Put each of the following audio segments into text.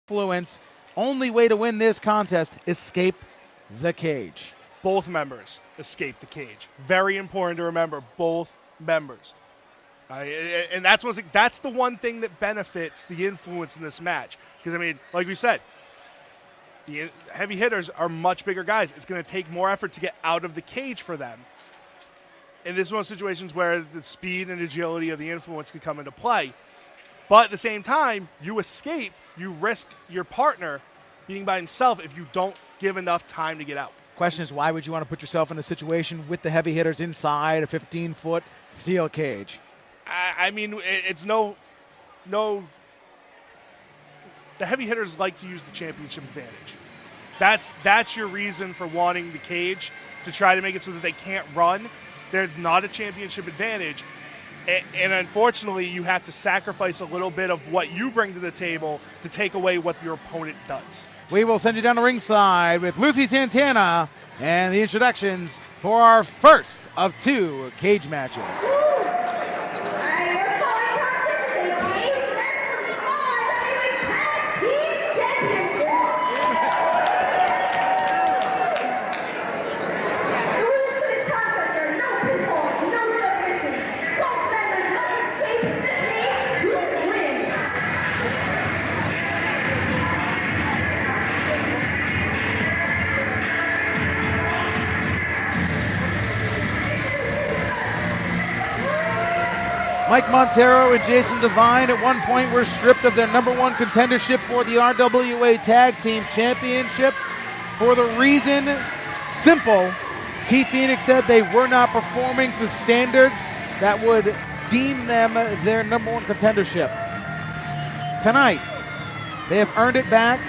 Influence. Only way to win this contest, escape the cage. Both members escape the cage. Very important to remember, both members. And that's the one thing that benefits the Influence in this match. Because, I mean, like we said, the heavy hitters are much bigger guys. It's going to take more effort to get out of the cage for them. And this is one of those situations where the speed and agility of the Influence can come into play. But at the same time, you escape, you risk your partner being by himself if you don't give enough time to get out. Question is, why would you want to put yourself in a situation with the heavy hitters inside a 15-foot steel cage? I mean, it's no. The heavy hitters like to use the championship advantage. That's your reason for wanting the cage, to try to make it so that they can't run. There's not a championship advantage. And unfortunately, you have to sacrifice a little bit of what you bring to the table to take away what your opponent does. We will send you down to ringside with Lucy Santana and the introductions for our first of 2 cage matches. Mike Montero and Jason Devine at one point were stripped of their #1 contendership for the RWA Tag Team Championships for the reason simple. T Phoenix said they were not performing to standards that would deem them their #1 contendership. Tonight, they have earned it back,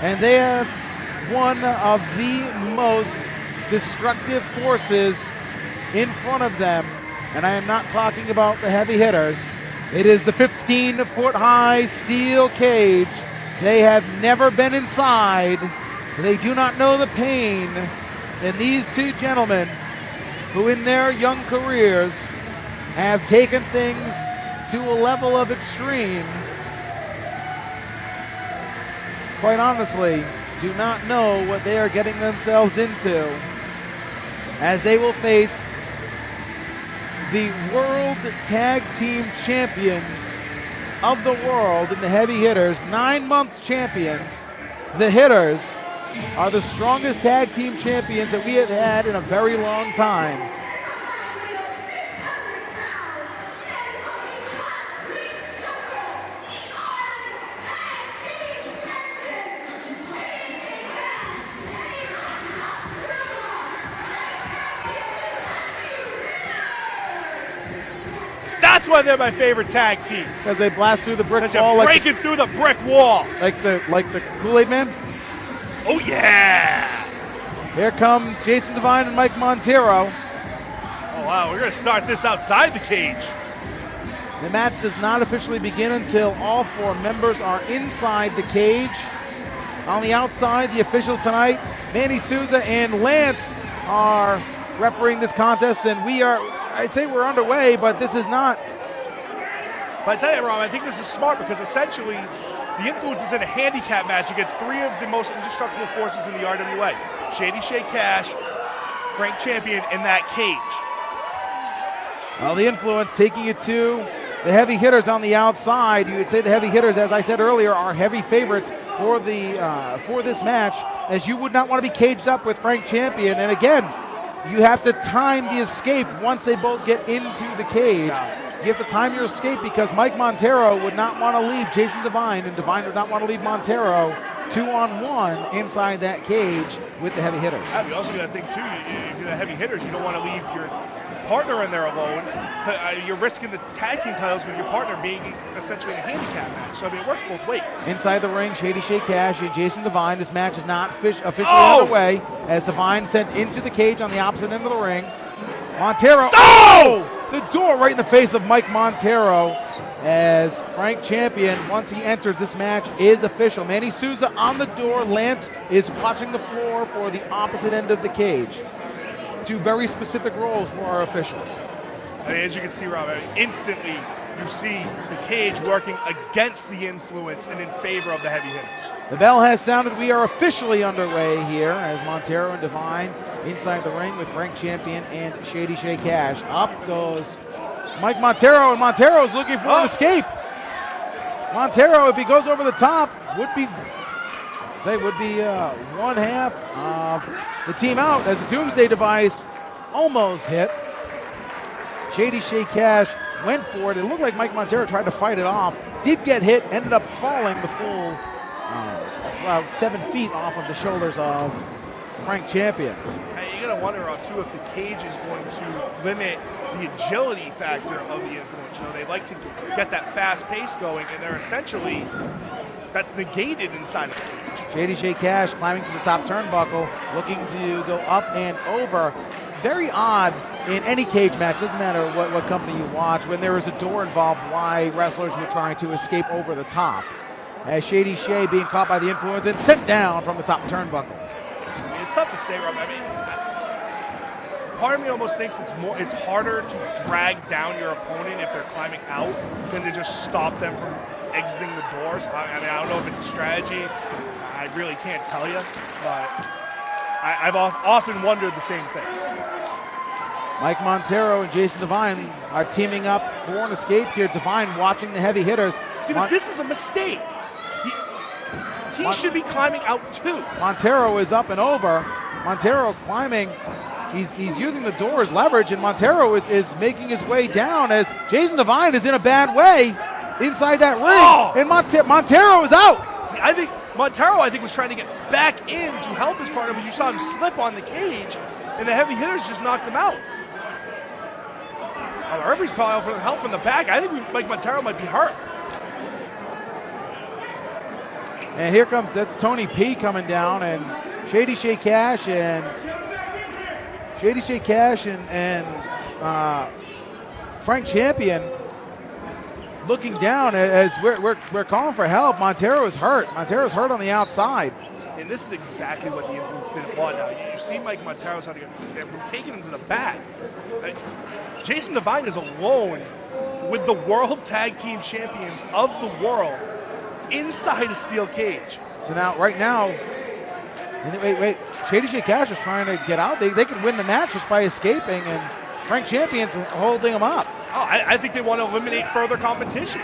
and they have one of the most destructive forces in front of them. And I am not talking about the heavy hitters. It is the 15-foot high steel cage. They have never been inside. They do not know the pain. And these 2 gentlemen, who in their young careers have taken things to a level of extreme, quite honestly, do not know what they are getting themselves into, as they will face the World Tag Team Champions of the world in the heavy hitters, 9-month champions. The hitters are the strongest tag team champions that we have had in a very long time. That's why they're my favorite tag team. Because they blast through the brick wall. Like breaking through the brick wall. Like the Kool-Aid Man? Oh, yeah! Here come Jason Devine and Mike Montero. Oh, wow, we're going to start this outside the cage. The match does not officially begin until all 4 members are inside the cage. On the outside, the officials tonight, Manny Souza and Lance, are refereeing this contest, and I'd say we're underway, but this is not. But I tell you, Ron, I think this is smart because essentially the Influence is in a handicap match against 3 of the most indestructible forces in the RWA. Shady Shea Cash, Frank Champion in that cage. Well, the Influence taking it to the heavy hitters on the outside. You would say the heavy hitters, as I said earlier, are heavy favorites for this match, as you would not want to be caged up with Frank Champion. And again, you have to time the escape once they both get into the cage. You have to time your escape because Mike Montero would not want to leave Jason Devine, and Devine would not want to leave Montero 2-on-1 inside that cage with the heavy hitters. Yeah, you also got to think, too, if you're the heavy hitters, you don't want to leave your partner in there alone. You're risking the tag team titles with your partner being essentially in a handicap match. So, I mean, it works both ways. Inside the ring, Shady Shea Cash and Jason Devine. This match is not officially underway, as Devine sent into the cage on the opposite end of the ring. Montero. Oh! The door right in the face of Mike Montero, as Frank Champion, once he enters this match, is official. Manny Souza on the door. Lance is watching the floor for the opposite end of the cage. 2 very specific roles for our officials. I mean, as you can see, Rob, instantly you see the cage working against the influence and in favor of the heavy hitters. The bell has sounded. We are officially underway here as Montero and Divine inside the ring with Frank Champion and Shady Shay Cash. Up goes Mike Montero, and Montero's looking for an escape. Montero, if he goes over the top, would be one half of the team out as the Doomsday Device almost hit. Shady Shay Cash went for it. It looked like Mike Montero tried to fight it off. Did get hit, ended up falling the full about 7 feet off of the shoulders of Frank Champion. Hey, you're going to wonder, too, if the cage is going to limit the agility factor of the influence. You know, they like to get that fast pace going, and they're essentially, that's negated inside of the cage. Shady Shay Cash climbing to the top turnbuckle, looking to go up and over. Very odd in any cage match, doesn't matter what company you watch, when there is a door involved, why wrestlers were trying to escape over the top. As Shady Shay being caught by the influence and sent down from the top turnbuckle. I mean, it's tough to say, Rob. I mean, part of me almost thinks it's harder to drag down your opponent if they're climbing out than to just stop them from exiting the doors. I mean, I don't know if it's a strategy. I really can't tell you, but I've often wondered the same thing. Mike Montero and Jason Divine are teaming up for an escape here. Divine watching the heavy hitters. See, but this is a mistake. He should be climbing out too. Montero is up and over. Montero climbing. He's using the door as leverage, and Montero is making his way down as Jason Divine is in a bad way inside that ring. Oh. And Montero is out. See, I think Montero was trying to get back in to help his partner, but you saw him slip on the cage, and the heavy hitters just knocked him out. The referee's calling out for help from the back. I think Mike Montero might be hurt. And here comes, that's Tony P coming down, and Shady Shay Cash and Frank Champion looking down as we're calling for help. Montero is hurt. Montero's hurt on the outside. And this is exactly what the influence didn't want. Now, you see Mike Montero's how to get taking him to the back. Jason Divine is alone with the World Tag Team Champions of the world inside a steel cage. So now, right now, wait. Shady Shay Cash is trying to get out. They could win the match just by escaping, and Frank Champion's holding him up. Oh, I think they want to eliminate further competition.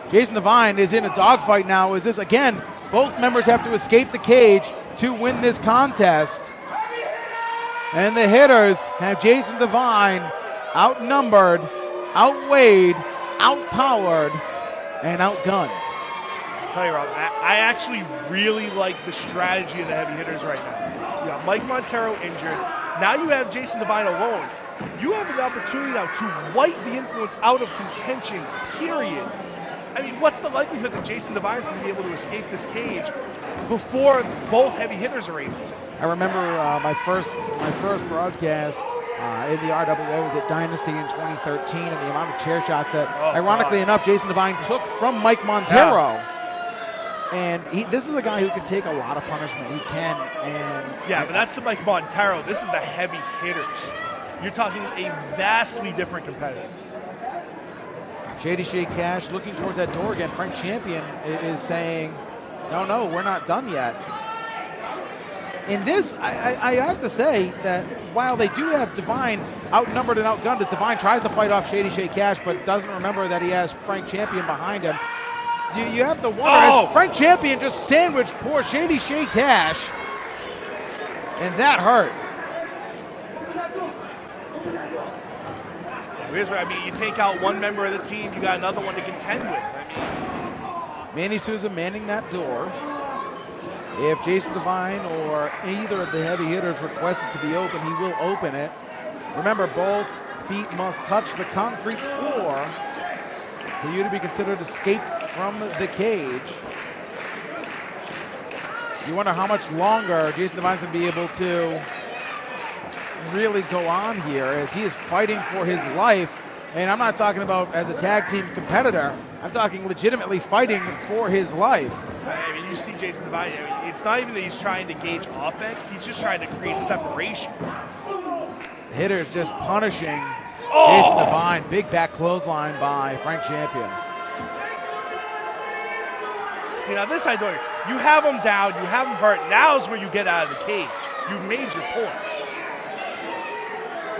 Jason Divine is in a dogfight now. Is this, again, both members have to escape the cage to win this contest. And the hitters have Jason Divine outnumbered, outweighed, outpowered, and outgunned. I'll tell you, Rob, I actually really like the strategy of the heavy hitters right now. You got Mike Montero injured. Now you have Jason Divine alone. You have an opportunity now to wipe the influence out of contention, period. I mean, what's the likelihood that Jason Divine's going to be able to escape this cage before both heavy hitters are able to? I remember my first broadcast in the RWA was at Dynasty in 2013, and the amount of chair shots that, ironically enough, Jason Divine took from Mike Montero. Yeah. And this is a guy who can take a lot of punishment. He can. But that's the Mike Montero. This is the heavy hitters. You're talking a vastly different competitor. Shady Shay Cash looking towards that door again. Frank Champion is saying, no, we're not done yet. In this, I have to say that while they do have Divine outnumbered and outgunned, as Divine tries to fight off Shady Shay Cash, but doesn't remember that he has Frank Champion behind him. You have to wonder, as Frank Champion just sandwiched poor Shady Shay Cash, and that hurt. I mean, you take out one member of the team, you got another one to contend with. Manny Souza manning that door. If Jason Divine or either of the heavy hitters request it to be open, he will open it. Remember, both feet must touch the concrete floor for you to be considered escaped from the cage. You wonder how much longer Jason Divine's going to be able to really go on here as he is fighting for his life. And I'm not talking about as a tag team competitor. I'm talking legitimately fighting for his life. I mean, you see Jason Divine. I mean, it's not even that he's trying to gauge offense. He's just trying to create separation. The hitter's just punishing Jason Devine, big back clothesline by Frank Champion. See, now this I don't. You have him down, you have him hurt. Now's where you get out of the cage. You've made your point.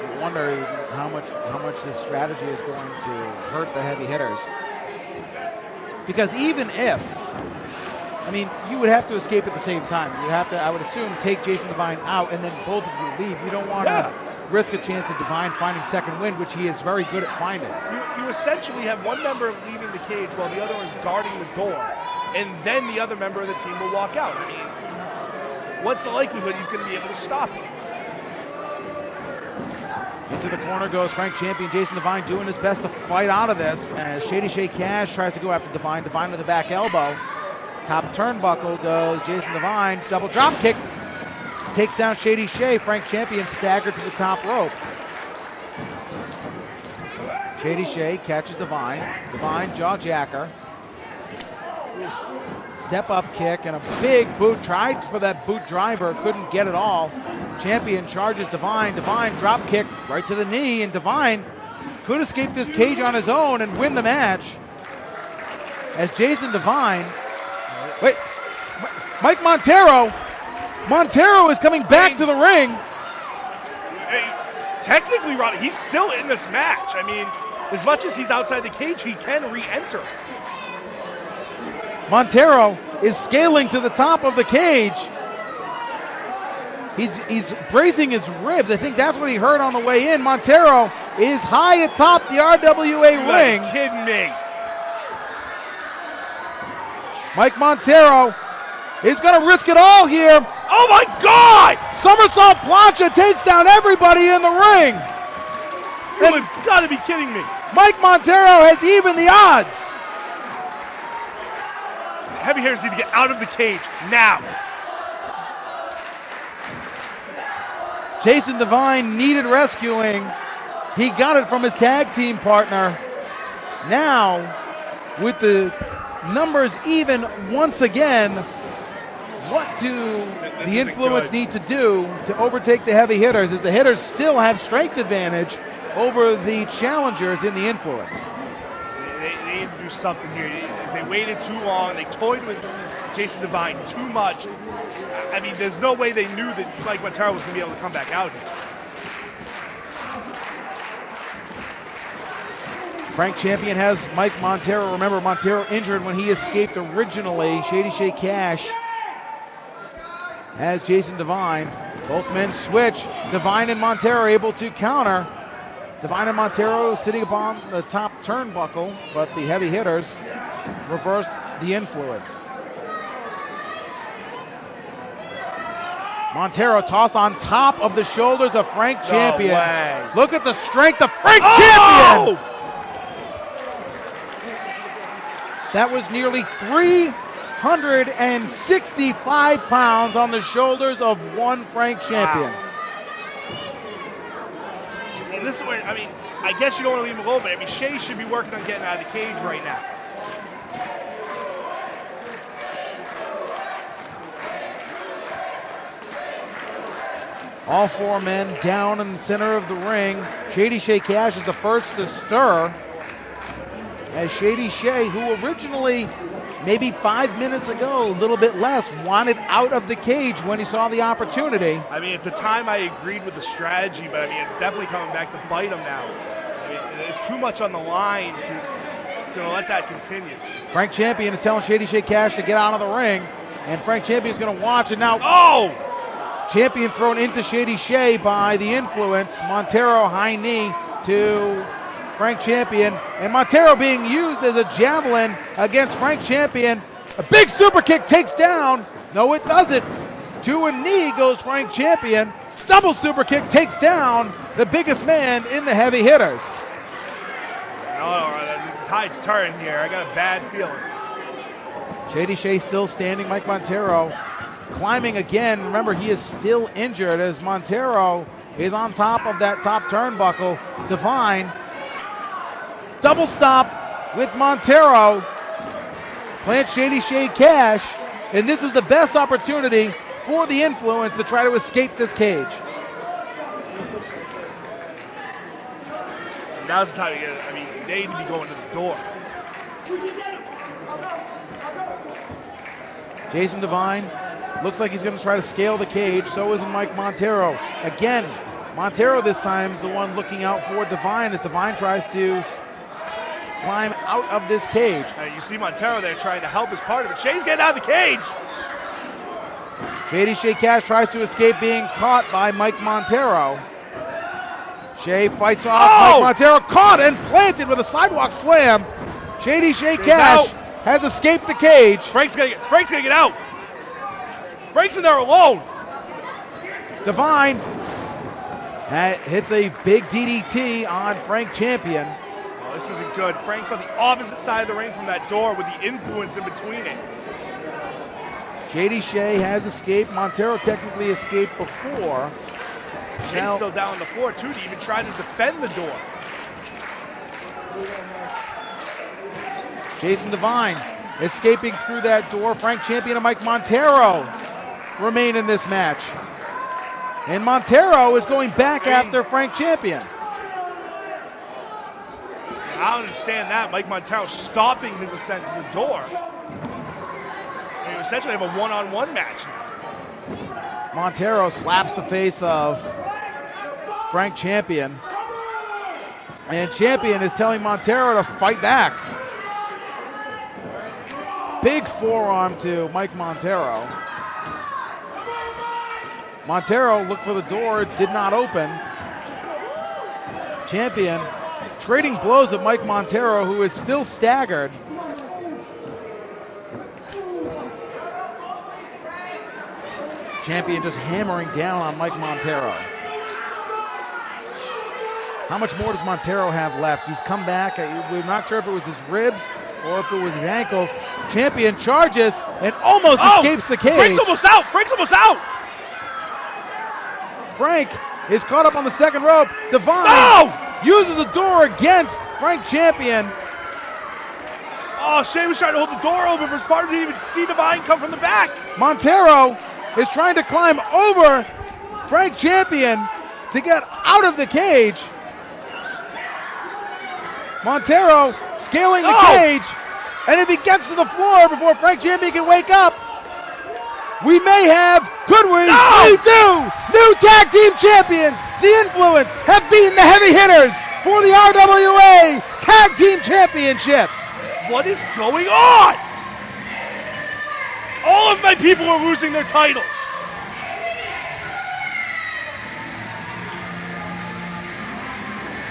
I wonder how much this strategy is going to hurt the heavy hitters. Because even if, I mean, you would have to escape at the same time. You have to, I would assume, take Jason Devine out and then both of you leave. You don't want to risk a chance of Devine finding second wind, which he is very good at finding. You essentially have one member leaving the cage while the other is guarding the door, and then the other member of the team will walk out. I mean, what's the likelihood he's going to be able to stop it? Into the corner goes Frank Champion. Jason Devine doing his best to fight out of this as Shady Shay Cash tries to go after Devine. Devine with the back elbow. Top turnbuckle goes Jason Devine. Double drop kick. Takes down Shady Shay. Frank Champion staggered to the top rope. Shady Shay catches Devine. Devine jaw jacker. Step up kick and a big boot. Tried for that boot driver. Couldn't get it all. Champion charges Devine. Devine drop kick right to the knee, and Devine could escape this cage on his own and win the match. As Jason Devine, wait, Mike Montero is coming back to the ring. Technically, Ronnie, he's still in this match. I mean, as much as he's outside the cage, he can re-enter. Montero is scaling to the top of the cage. He's bracing his ribs. I think that's what he heard on the way in. Montero is high atop the RWA ring. You're kidding me. Mike Montero is going to risk it all here. Oh my God! Somersault plancha takes down everybody in the ring. You've got to be kidding me. Mike Montero has evened the odds. Heavy hitters need to get out of the cage now. Jason Devine needed rescuing. He got it from his tag team partner. Now, with the numbers even once again, what do the Influence need to do to overtake the heavy hitters, as the hitters still have strength advantage over the challengers in the Influence? They need to do something here. They waited too long. They toyed with Jason Devine too much. I mean, there's no way they knew that Mike Montero was going to be able to come back out here. Frank Champion has Mike Montero. Remember, Montero injured when he escaped originally. Shady Shay Cash has Jason Devine. Both men switch. Devine and Montero are able to counter. Devine and Montero sitting upon the top turnbuckle, but the heavy hitters reversed the Influence. Montero tossed on top of the shoulders of Frank Champion. Look at the strength of Frank Champion! That was nearly 365 pounds on the shoulders of one Frank Champion. Wow. See, this is where, I mean, I guess you don't want to leave him alone, but I mean, Shay should be working on getting out of the cage right now. All four men down in the center of the ring. Shady Shay Cash is the first to stir. As Shady Shay, who originally, maybe 5 minutes ago, a little bit less, wanted out of the cage when he saw the opportunity. I mean, at the time I agreed with the strategy, but I mean, it's definitely coming back to bite him now. I mean, there's too much on the line to let that continue. Frank Champion is telling Shady Shay Cash to get out of the ring, and Frank Champion is going to watch, and now... Oh! Champion thrown into Shady Shay by the Influence. Montero high knee to Frank Champion, and Montero being used as a javelin against Frank Champion. A big super kick takes down. No, it doesn't. To a knee goes Frank Champion. Double super kick takes down the biggest man in the heavy hitters. Oh, the tide's turning here. I got a bad feeling. Shady Shay still standing. Mike Montero climbing again. Remember, he is still injured as Montero is on top of that top turnbuckle. Devine, double stop with Montero. Plant Shady Shay Cash, and this is the best opportunity for the Influence to try to escape this cage. Now's the time to get it. I mean, they need to be going to the door. Jason Devine looks like he's going to try to scale the cage. So is Mike Montero. Again, Montero this time is the one looking out for Devine as Devine tries to climb out of this cage. You see Montero there trying to help as part of it. Shea's getting out of the cage. Katie Shea Cash tries to escape being caught by Mike Montero. Shea fights off Mike Montero, caught and planted with a sidewalk slam. Shady Shea Cash has escaped the cage. Frank's gonna get out. Frank's in there alone. Devine hits a big DDT on Frank Champion. Oh, this isn't good. Frank's on the opposite side of the ring from that door with the influence in between it. Shady Shea has escaped. Montero technically escaped before. Shea's still down on the floor, too, to even try to defend the door. Jason Devine escaping through that door. Frank Champion and Mike Montero remain in this match. And Montero is going back after Frank Champion. I don't understand that. Mike Montero stopping his ascent to the door. And you essentially have a one-on-one match. Montero slaps the face of Frank Champion. And Champion is telling Montero to fight back. Big forearm to Mike Montero. Montero looked for the door, did not open. Champion trading blows with Mike Montero, who is still staggered. Champion just hammering down on Mike Montero. How much more does Montero have left? He's come back. We're not sure if it was his ribs or if it was his ankles. Champion charges and almost escapes the cage. Frank's almost out. Frank's almost out. Frank is caught up on the second rope. Devine uses the door against Frank Champion. Oh, Shea was trying to hold the door open for his partner to even see Devine come from the back. Montero is trying to climb over Frank Champion to get out of the cage. Montero scaling the cage, and if he gets to the floor before Frank Champion can wake up, we may have, could we? We do! New tag team champions, the Influence, have beaten the heavy hitters for the RWA Tag Team Championship. What is going on? All of my people are losing their titles.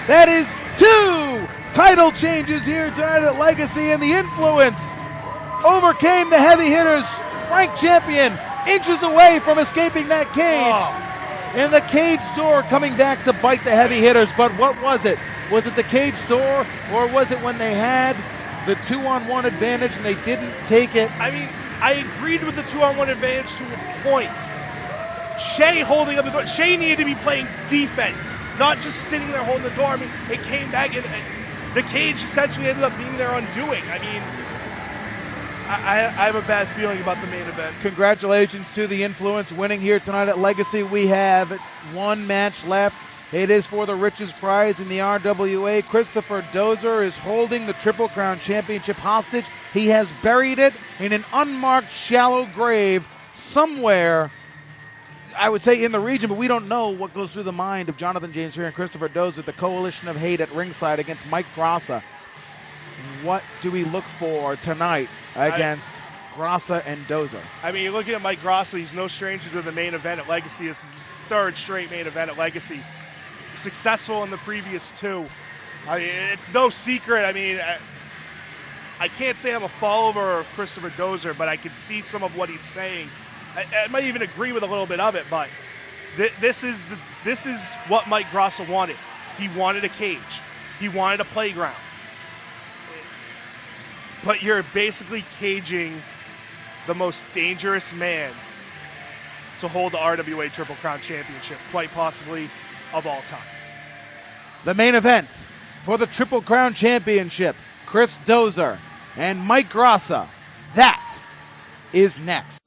That is 2 title changes here tonight at Legacy, and the Influence overcame the heavy hitters. Frank Champion inches away from escaping that cage. And the cage door coming back to bite the heavy hitters. But what was it? Was it the cage door, or was it when they had the 2-on-1 advantage and they didn't take it? I mean, I agreed with the 2-on-1 advantage to a point. Shea holding up the door. Shea needed to be playing defense, not just sitting there holding the door. I mean, it came back and the cage essentially ended up being their undoing. I mean, I have a bad feeling about the main event. Congratulations to the Influence winning here tonight at Legacy. We have 1 match left. It is for the richest prize in the RWA. Christopher Dozer is holding the Triple Crown Championship hostage. He has buried it in an unmarked shallow grave somewhere, I would say in the region, but we don't know what goes through the mind of Jonathan James here and Christopher Dozer, the coalition of hate at ringside against Mike Grassa. What do we look for tonight against Grassa and Dozer? I mean, you're looking at Mike Grassa. He's no stranger to the main event at Legacy. This is his 3rd straight main event at Legacy. Successful in the previous 2. I mean, it's no secret. I mean, I can't say I'm a follower of Christopher Dozer, but I can see some of what he's saying. I might even agree with a little bit of it, but this is what Mike Grassa wanted. He wanted a cage. He wanted a playground. But you're basically caging the most dangerous man to hold the RWA Triple Crown Championship, quite possibly of all time. The main event for the Triple Crown Championship, Chris Dozer and Mike Grassa. That is next.